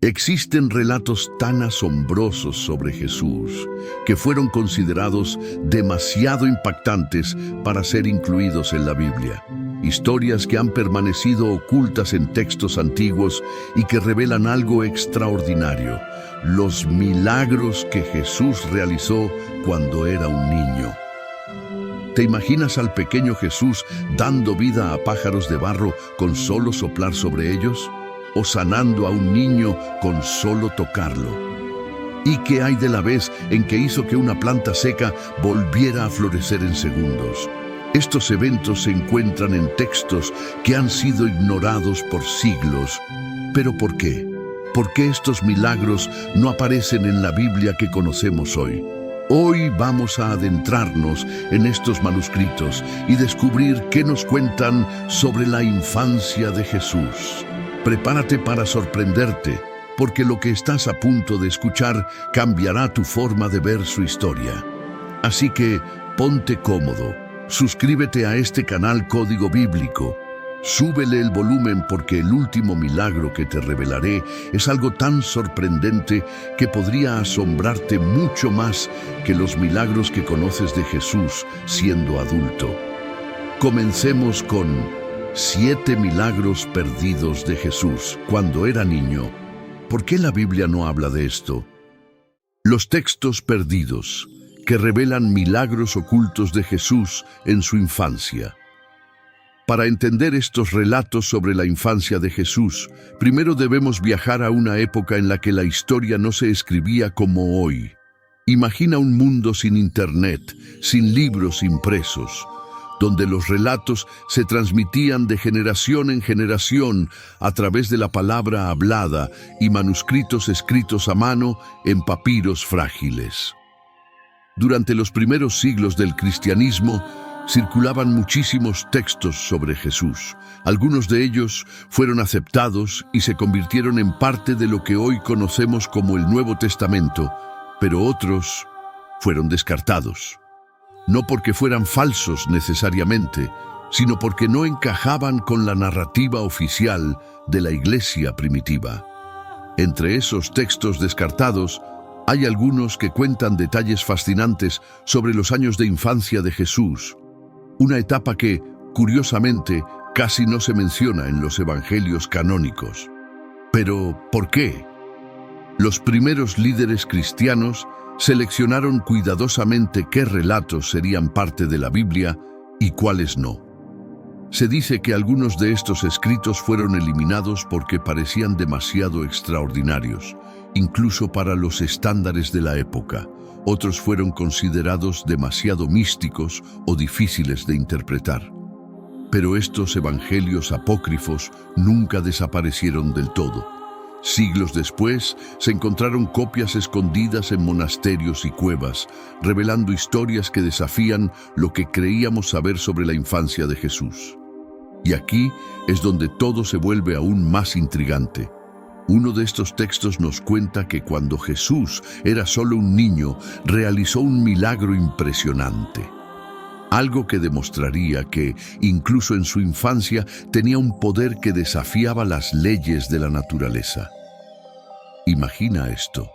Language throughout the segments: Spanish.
Existen relatos tan asombrosos sobre Jesús que fueron considerados demasiado impactantes para ser incluidos en la Biblia. Historias que han permanecido ocultas en textos antiguos y que revelan algo extraordinario: los milagros que Jesús realizó cuando era un niño. ¿Te imaginas al pequeño Jesús dando vida a pájaros de barro con solo soplar sobre ellos? ¿O sanando a un niño con solo tocarlo? ¿Y qué hay de la vez en que hizo que una planta seca volviera a florecer en segundos? Estos eventos se encuentran en textos que han sido ignorados por siglos. ¿Pero por qué? ¿Por qué estos milagros no aparecen en la Biblia que conocemos hoy? Hoy vamos a adentrarnos en estos manuscritos y descubrir qué nos cuentan sobre la infancia de Jesús. Prepárate para sorprenderte, porque lo que estás a punto de escuchar cambiará tu forma de ver su historia. Así que ponte cómodo, suscríbete a este canal Código Bíblico, súbele el volumen porque el último milagro que te revelaré es algo tan sorprendente que podría asombrarte mucho más que los milagros que conoces de Jesús siendo adulto. Comencemos con 7 milagros perdidos de Jesús cuando era niño. ¿Por qué la Biblia no habla de esto? Los textos perdidos, que revelan milagros ocultos de Jesús en su infancia. Para entender estos relatos sobre la infancia de Jesús, primero debemos viajar a una época en la que la historia no se escribía como hoy. Imagina un mundo sin internet, sin libros impresos, donde los relatos se transmitían de generación en generación a través de la palabra hablada y manuscritos escritos a mano en papiros frágiles. Durante los primeros siglos del cristianismo, circulaban muchísimos textos sobre Jesús. Algunos de ellos fueron aceptados y se convirtieron en parte de lo que hoy conocemos como el Nuevo Testamento, pero otros fueron descartados. No porque fueran falsos necesariamente, sino porque no encajaban con la narrativa oficial de la iglesia primitiva. Entre esos textos descartados, hay algunos que cuentan detalles fascinantes sobre los años de infancia de Jesús, una etapa que, curiosamente, casi no se menciona en los evangelios canónicos. Pero, ¿por qué? Los primeros líderes cristianos seleccionaron cuidadosamente qué relatos serían parte de la Biblia y cuáles no. Se dice que algunos de estos escritos fueron eliminados porque parecían demasiado extraordinarios, incluso para los estándares de la época. Otros fueron considerados demasiado místicos o difíciles de interpretar. Pero estos evangelios apócrifos nunca desaparecieron del todo. Siglos después, se encontraron copias escondidas en monasterios y cuevas, revelando historias que desafían lo que creíamos saber sobre la infancia de Jesús. Y aquí es donde todo se vuelve aún más intrigante. Uno de estos textos nos cuenta que cuando Jesús era solo un niño, realizó un milagro impresionante. Algo que demostraría que, incluso en su infancia, tenía un poder que desafiaba las leyes de la naturaleza. Imagina esto: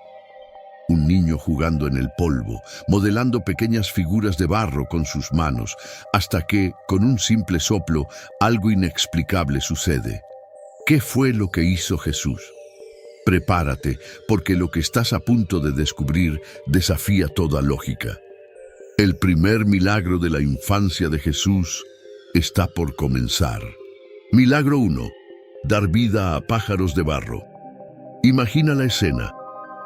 un niño jugando en el polvo, modelando pequeñas figuras de barro con sus manos, hasta que, con un simple soplo, algo inexplicable sucede. ¿Qué fue lo que hizo Jesús? Prepárate, porque lo que estás a punto de descubrir desafía toda lógica. El primer milagro de la infancia de Jesús está por comenzar. Milagro 1. Dar vida a pájaros de barro. Imagina la escena.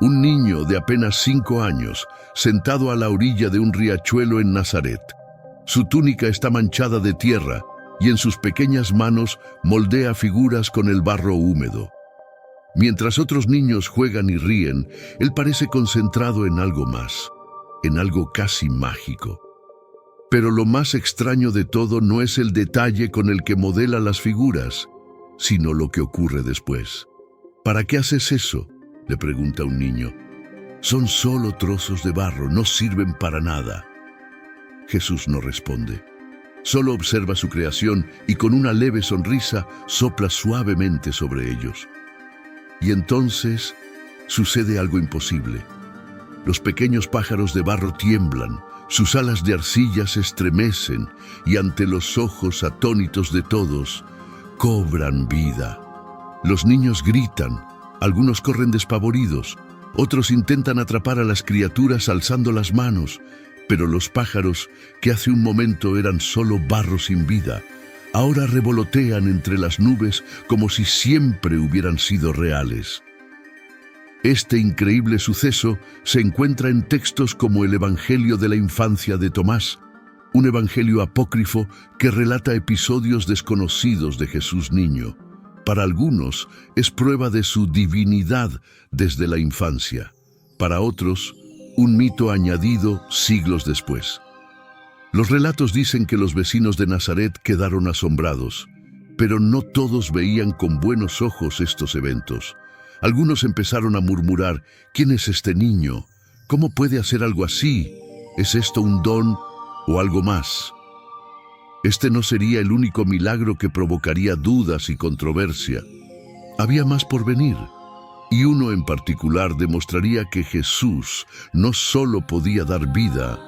Un niño de apenas 5 años, sentado a la orilla de un riachuelo en Nazaret. Su túnica está manchada de tierra y en sus pequeñas manos moldea figuras con el barro húmedo. Mientras otros niños juegan y ríen, él parece concentrado en algo más, en algo casi mágico. Pero lo más extraño de todo no es el detalle con el que modela las figuras, sino lo que ocurre después. ¿Para qué haces eso?, le pregunta un niño. Son solo trozos de barro, no sirven para nada. Jesús no responde. Solo observa su creación y con una leve sonrisa sopla suavemente sobre ellos. Y entonces sucede algo imposible. Los pequeños pájaros de barro tiemblan, sus alas de arcilla se estremecen y ante los ojos atónitos de todos, cobran vida. Los niños gritan, algunos corren despavoridos, otros intentan atrapar a las criaturas alzando las manos, pero los pájaros, que hace un momento eran solo barro sin vida, ahora revolotean entre las nubes como si siempre hubieran sido reales. Este increíble suceso se encuentra en textos como el Evangelio de la Infancia de Tomás, un evangelio apócrifo que relata episodios desconocidos de Jesús niño. Para algunos es prueba de su divinidad desde la infancia, para otros un mito añadido siglos después. Los relatos dicen que los vecinos de Nazaret quedaron asombrados, pero no todos veían con buenos ojos estos eventos. Algunos empezaron a murmurar: ¿quién es este niño? ¿Cómo puede hacer algo así? ¿Es esto un don o algo más? Este no sería el único milagro que provocaría dudas y controversia. Había más por venir, y uno en particular demostraría que Jesús no solo podía dar vida,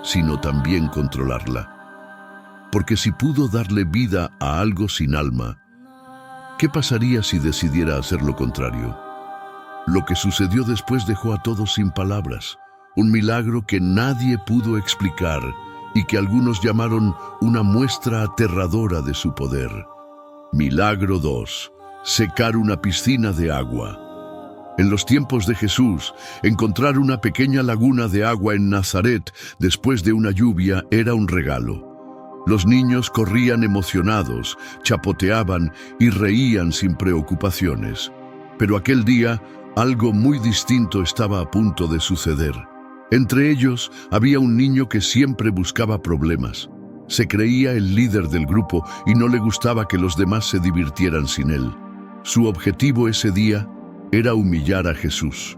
sino también controlarla. Porque si pudo darle vida a algo sin alma, ¿qué pasaría si decidiera hacer lo contrario? Lo que sucedió después dejó a todos sin palabras, un milagro que nadie pudo explicar y que algunos llamaron una muestra aterradora de su poder. Milagro 2. Secar una piscina de agua. En los tiempos de Jesús, encontrar una pequeña laguna de agua en Nazaret después de una lluvia era un regalo. Los niños corrían emocionados, chapoteaban y reían sin preocupaciones. Pero aquel día, algo muy distinto estaba a punto de suceder. Entre ellos había un niño que siempre buscaba problemas. Se creía el líder del grupo y no le gustaba que los demás se divirtieran sin él. Su objetivo ese día era humillar a Jesús.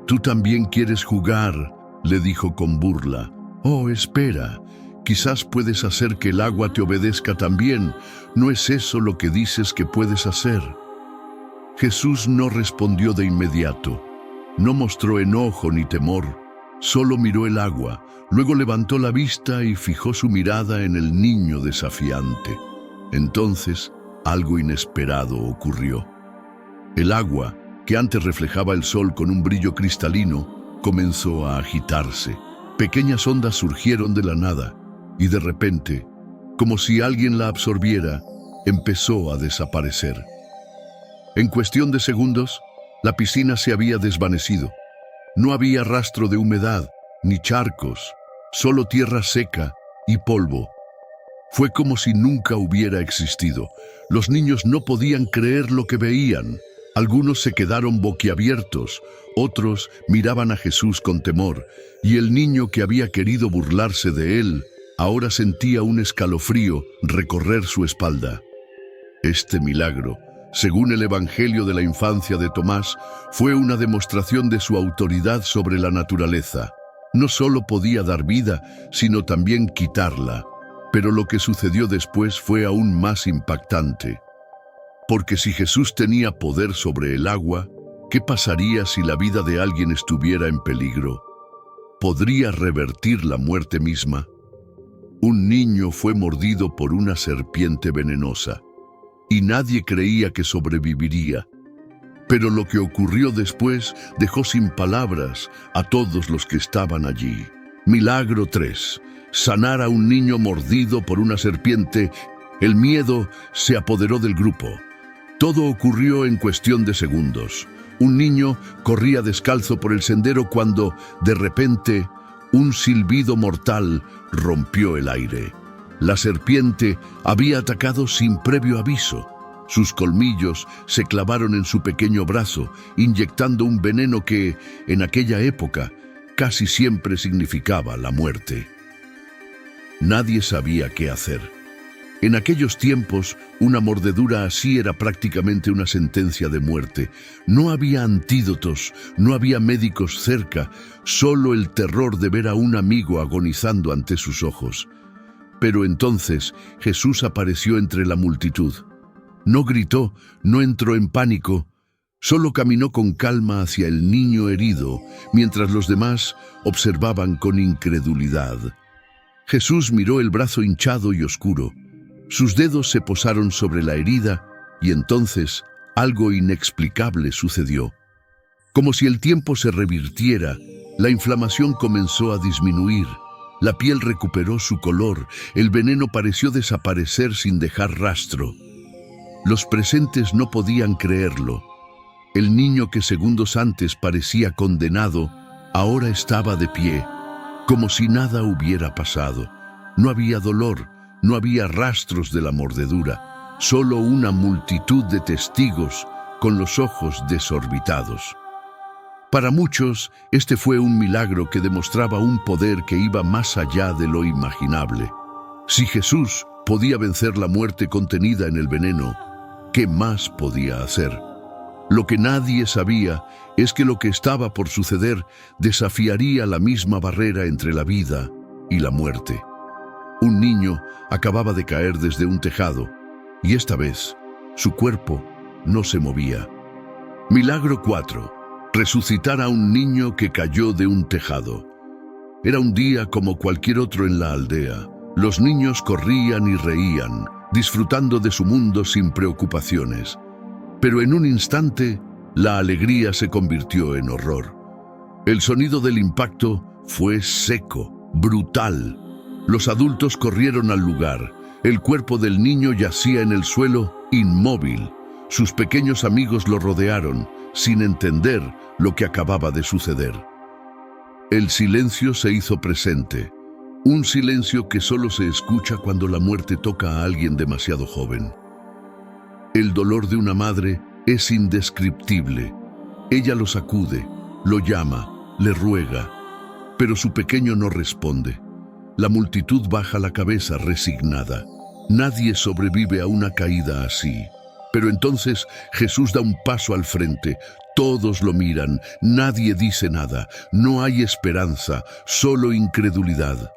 «¿Tú también quieres jugar?», le dijo con burla. «Oh, espera, quizás puedes hacer que el agua te obedezca también. ¿No es eso lo que dices que puedes hacer?». Jesús no respondió de inmediato. No mostró enojo ni temor. Solo miró el agua, luego levantó la vista y fijó su mirada en el niño desafiante. Entonces, algo inesperado ocurrió. El agua, que antes reflejaba el sol con un brillo cristalino, comenzó a agitarse. Pequeñas ondas surgieron de la nada y de repente, como si alguien la absorbiera, empezó a desaparecer. En cuestión de segundos, la piscina se había desvanecido. No había rastro de humedad, ni charcos, solo tierra seca y polvo. Fue como si nunca hubiera existido. Los niños no podían creer lo que veían. Algunos se quedaron boquiabiertos, otros miraban a Jesús con temor, y el niño que había querido burlarse de él, ahora sentía un escalofrío recorrer su espalda. Este milagro, según el Evangelio de la Infancia de Tomás, fue una demostración de su autoridad sobre la naturaleza. No solo podía dar vida, sino también quitarla. Pero lo que sucedió después fue aún más impactante. Porque si Jesús tenía poder sobre el agua, ¿qué pasaría si la vida de alguien estuviera en peligro? ¿Podría revertir la muerte misma? Un niño fue mordido por una serpiente venenosa, y nadie creía que sobreviviría. Pero lo que ocurrió después dejó sin palabras a todos los que estaban allí. Milagro 3. Sanar a un niño mordido por una serpiente. El miedo se apoderó del grupo. Todo ocurrió en cuestión de segundos. Un niño corría descalzo por el sendero cuando, de repente, un silbido mortal rompió el aire. La serpiente había atacado sin previo aviso. Sus colmillos se clavaron en su pequeño brazo, inyectando un veneno que, en aquella época, casi siempre significaba la muerte. Nadie sabía qué hacer. En aquellos tiempos, una mordedura así era prácticamente una sentencia de muerte. No había antídotos, no había médicos cerca, solo el terror de ver a un amigo agonizando ante sus ojos. Pero entonces Jesús apareció entre la multitud. No gritó, no entró en pánico, Solo caminó con calma hacia el niño herido, mientras los demás observaban con incredulidad. Jesús miró el brazo hinchado y oscuro. Sus dedos se posaron sobre la herida y entonces algo inexplicable sucedió. Como si el tiempo se revirtiera, la inflamación comenzó a disminuir. La piel recuperó su color, el veneno pareció desaparecer sin dejar rastro. Los presentes no podían creerlo. El niño que segundos antes parecía condenado, ahora estaba de pie, como si nada hubiera pasado. No había dolor, no había rastros de la mordedura, solo una multitud de testigos con los ojos desorbitados. Para muchos, este fue un milagro que demostraba un poder que iba más allá de lo imaginable. Si Jesús podía vencer la muerte contenida en el veneno, ¿qué más podía hacer? Lo que nadie sabía es que lo que estaba por suceder desafiaría la misma barrera entre la vida y la muerte. Un niño acababa de caer desde un tejado, y esta vez su cuerpo no se movía. Milagro 4. Resucitar a un niño que cayó de un tejado. Era un día como cualquier otro en la aldea. Los niños corrían y reían, disfrutando de su mundo sin preocupaciones. Pero en un instante, la alegría se convirtió en horror. El sonido del impacto fue seco, brutal. Los adultos corrieron al lugar. El cuerpo del niño yacía en el suelo, inmóvil. Sus pequeños amigos lo rodearon, sin entender lo que acababa de suceder. El silencio se hizo presente. Un silencio que solo se escucha cuando la muerte toca a alguien demasiado joven. El dolor de una madre es indescriptible. Ella lo sacude, lo llama, le ruega, pero su pequeño no responde. La multitud baja la cabeza resignada. Nadie sobrevive a una caída así. Pero entonces Jesús da un paso al frente. Todos lo miran, nadie dice nada. No hay esperanza, solo incredulidad.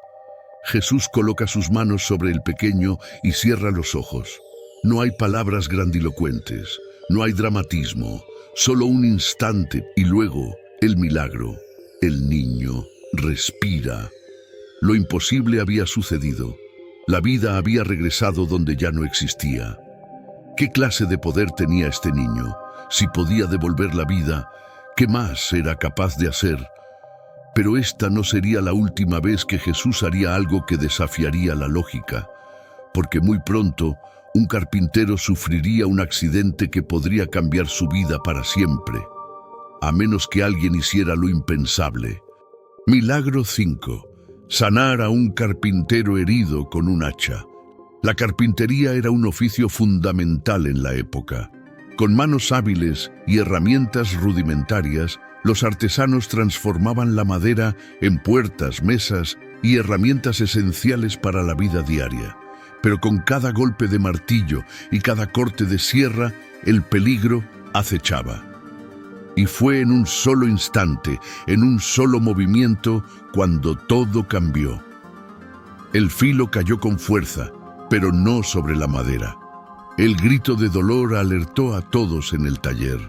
Jesús coloca sus manos sobre el pequeño y cierra los ojos. No hay palabras grandilocuentes, no hay dramatismo, solo un instante y luego el milagro. El niño respira. Lo imposible había sucedido. La vida había regresado donde ya no existía. ¿Qué clase de poder tenía este niño? Si podía devolver la vida, ¿qué más era capaz de hacer? Pero esta no sería la última vez que Jesús haría algo que desafiaría la lógica, porque muy pronto un carpintero sufriría un accidente que podría cambiar su vida para siempre, a menos que alguien hiciera lo impensable. Milagro 5. Sanar a un carpintero herido con un hacha. La carpintería era un oficio fundamental en la época. Con manos hábiles y herramientas rudimentarias, los artesanos transformaban la madera en puertas, mesas y herramientas esenciales para la vida diaria. Pero con cada golpe de martillo y cada corte de sierra, el peligro acechaba. Y fue en un solo instante, en un solo movimiento, cuando todo cambió. El filo cayó con fuerza, pero no sobre la madera. El grito de dolor alertó a todos en el taller.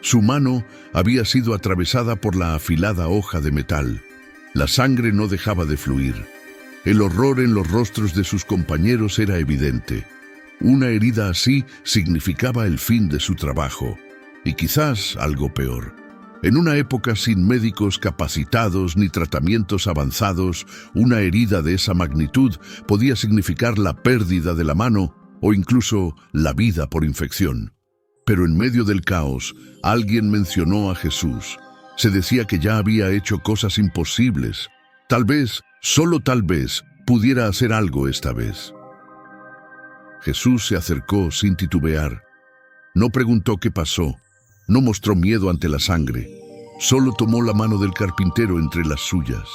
Su mano había sido atravesada por la afilada hoja de metal. La sangre no dejaba de fluir. El horror en los rostros de sus compañeros era evidente. Una herida así significaba el fin de su trabajo, y quizás algo peor. En una época sin médicos capacitados ni tratamientos avanzados, una herida de esa magnitud podía significar la pérdida de la mano o incluso la vida por infección. Pero en medio del caos, alguien mencionó a Jesús. Se decía que ya había hecho cosas imposibles. Tal vez, solo tal vez, pudiera hacer algo esta vez. Jesús se acercó sin titubear. No preguntó qué pasó. No mostró miedo ante la sangre. Solo tomó la mano del carpintero entre las suyas.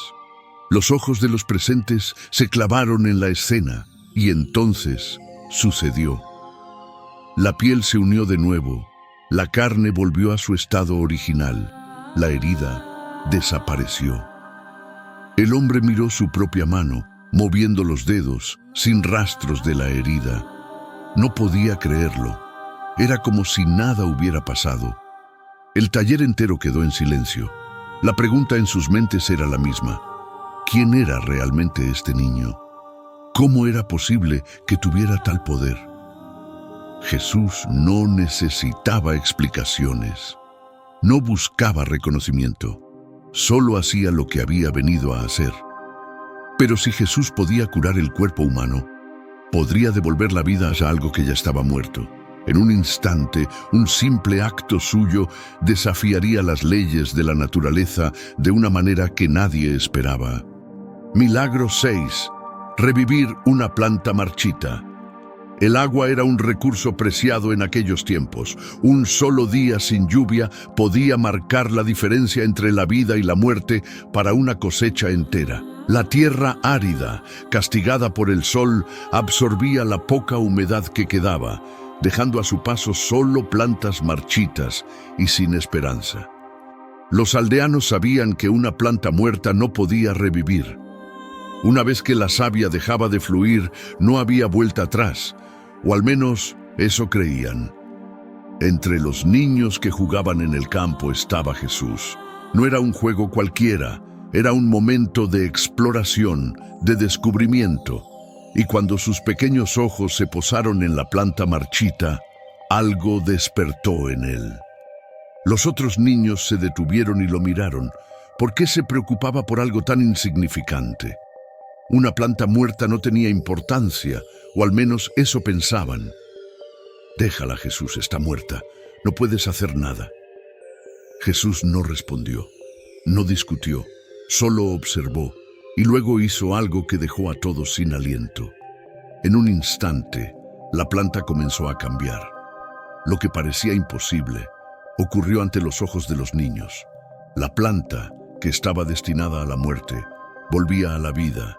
Los ojos de los presentes se clavaron en la escena y entonces sucedió. La piel se unió de nuevo. La carne volvió a su estado original. La herida desapareció. El hombre miró su propia mano, moviendo los dedos, sin rastros de la herida. No podía creerlo. Era como si nada hubiera pasado. El taller entero quedó en silencio. La pregunta en sus mentes era la misma. ¿Quién era realmente este niño? ¿Cómo era posible que tuviera tal poder? Jesús no necesitaba explicaciones. No buscaba reconocimiento. Solo hacía lo que había venido a hacer. Pero si Jesús podía curar el cuerpo humano, podría devolver la vida a algo que ya estaba muerto. En un instante, un simple acto suyo desafiaría las leyes de la naturaleza de una manera que nadie esperaba. Milagro 6. Revivir una planta marchita. El agua era un recurso preciado en aquellos tiempos. Un solo día sin lluvia podía marcar la diferencia entre la vida y la muerte para una cosecha entera. La tierra árida, castigada por el sol, absorbía la poca humedad que quedaba, dejando a su paso solo plantas marchitas y sin esperanza. Los aldeanos sabían que una planta muerta no podía revivir. Una vez que la savia dejaba de fluir, no había vuelta atrás, o al menos eso creían. Entre los niños que jugaban en el campo estaba Jesús. No era un juego cualquiera, era un momento de exploración, de descubrimiento. Y cuando sus pequeños ojos se posaron en la planta marchita, algo despertó en él. Los otros niños se detuvieron y lo miraron. ¿Por qué se preocupaba por algo tan insignificante? Una planta muerta no tenía importancia, o al menos eso pensaban. Déjala, Jesús, está muerta. No puedes hacer nada. Jesús no respondió, no discutió, solo observó. Y luego hizo algo que dejó a todos sin aliento. En un instante, la planta comenzó a cambiar. Lo que parecía imposible ocurrió ante los ojos de los niños. La planta, que estaba destinada a la muerte, volvía a la vida.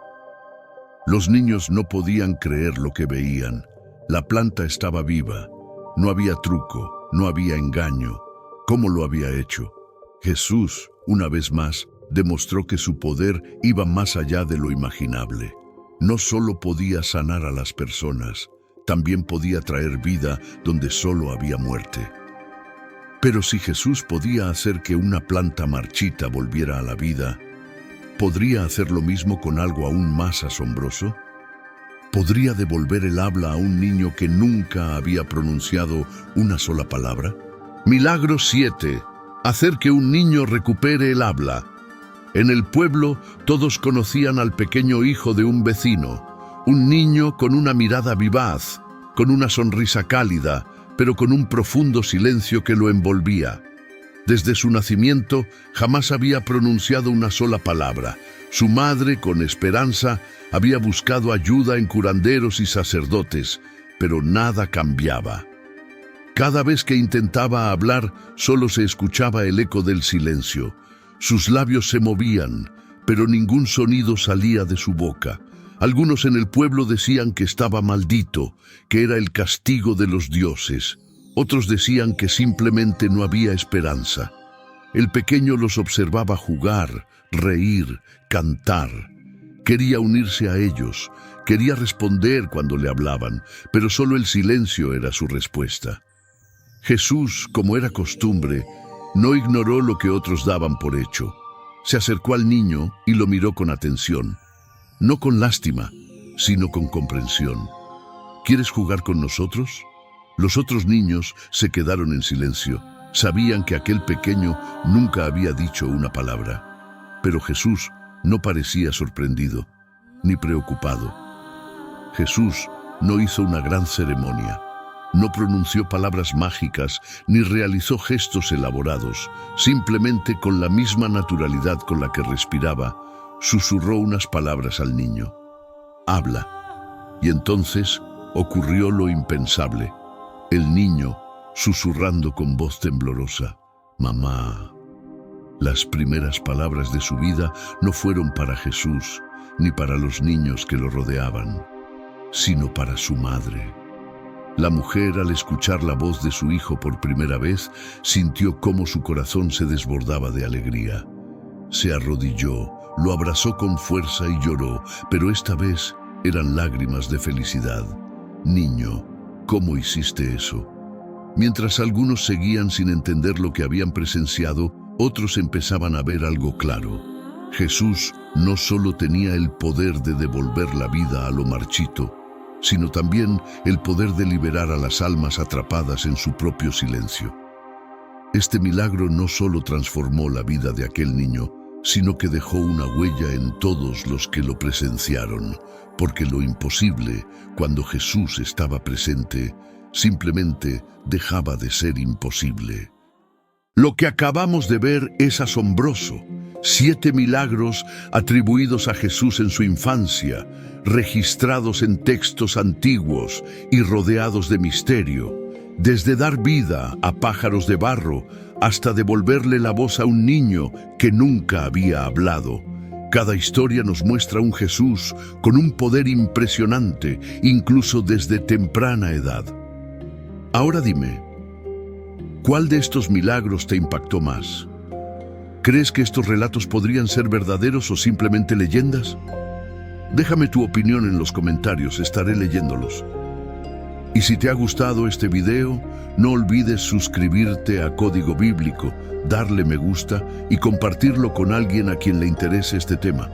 Los niños no podían creer lo que veían. La planta estaba viva. No había truco, no había engaño. ¿Cómo lo había hecho? Jesús, una vez más, demostró que su poder iba más allá de lo imaginable. No solo podía sanar a las personas, también podía traer vida donde solo había muerte. Pero si Jesús podía hacer que una planta marchita volviera a la vida, ¿podría hacer lo mismo con algo aún más asombroso? ¿Podría devolver el habla a un niño que nunca había pronunciado una sola palabra? Milagro 7. Hacer que un niño recupere el habla. En el pueblo todos conocían al pequeño hijo de un vecino, un niño con una mirada vivaz, con una sonrisa cálida, pero con un profundo silencio que lo envolvía. Desde su nacimiento jamás había pronunciado una sola palabra. Su madre, con esperanza, había buscado ayuda en curanderos y sacerdotes, pero nada cambiaba. Cada vez que intentaba hablar, solo se escuchaba el eco del silencio. Sus labios se movían, pero ningún sonido salía de su boca. Algunos en el pueblo decían que estaba maldito, que era el castigo de los dioses. Otros decían que simplemente no había esperanza. El pequeño los observaba jugar, reír, cantar. Quería unirse a ellos, quería responder cuando le hablaban, pero solo el silencio era su respuesta. Jesús, como era costumbre, no ignoró lo que otros daban por hecho. Se acercó al niño y lo miró con atención. No con lástima, sino con comprensión. ¿Quieres jugar con nosotros? Los otros niños se quedaron en silencio. Sabían que aquel pequeño nunca había dicho una palabra. Pero Jesús no parecía sorprendido, ni preocupado. Jesús no hizo una gran ceremonia. No pronunció palabras mágicas ni realizó gestos elaborados. Simplemente, con la misma naturalidad con la que respiraba, susurró unas palabras al niño. «Habla». Y entonces ocurrió lo impensable. El niño, susurrando con voz temblorosa, «Mamá». Las primeras palabras de su vida no fueron para Jesús, ni para los niños que lo rodeaban, sino para su madre. La mujer, al escuchar la voz de su hijo por primera vez, sintió cómo su corazón se desbordaba de alegría. Se arrodilló, lo abrazó con fuerza y lloró, pero esta vez eran lágrimas de felicidad. «Niño, ¿cómo hiciste eso?». Mientras algunos seguían sin entender lo que habían presenciado, otros empezaban a ver algo claro. Jesús no solo tenía el poder de devolver la vida a lo marchito, sino también el poder de liberar a las almas atrapadas en su propio silencio. Este milagro no solo transformó la vida de aquel niño, sino que dejó una huella en todos los que lo presenciaron, porque lo imposible, cuando Jesús estaba presente, simplemente dejaba de ser imposible. Lo que acabamos de ver es asombroso. 7 milagros atribuidos a Jesús en su infancia, registrados en textos antiguos y rodeados de misterio, desde dar vida a pájaros de barro hasta devolverle la voz a un niño que nunca había hablado. Cada historia nos muestra un Jesús con un poder impresionante, incluso desde temprana edad. Ahora dime, ¿cuál de estos milagros te impactó más? ¿Crees que estos relatos podrían ser verdaderos o simplemente leyendas? Déjame tu opinión en los comentarios, estaré leyéndolos. Y si te ha gustado este video, no olvides suscribirte a Código Bíblico, darle me gusta y compartirlo con alguien a quien le interese este tema.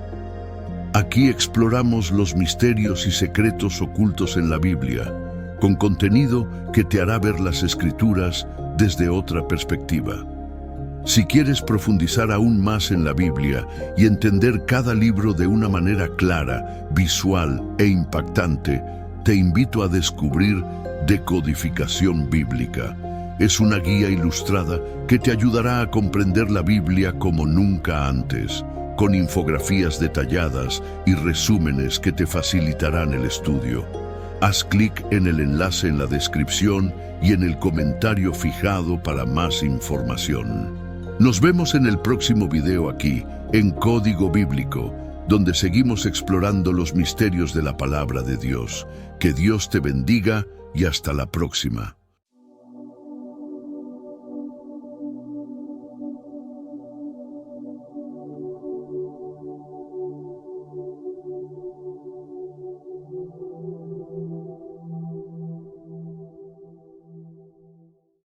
Aquí exploramos los misterios y secretos ocultos en la Biblia, con contenido que te hará ver las Escrituras desde otra perspectiva. Si quieres profundizar aún más en la Biblia y entender cada libro de una manera clara, visual e impactante, te invito a descubrir Decodificación Bíblica. Es una guía ilustrada que te ayudará a comprender la Biblia como nunca antes, con infografías detalladas y resúmenes que te facilitarán el estudio. Haz clic en el enlace en la descripción y en el comentario fijado para más información. Nos vemos en el próximo video aquí, en Código Bíblico, donde seguimos explorando los misterios de la palabra de Dios. Que Dios te bendiga y hasta la próxima.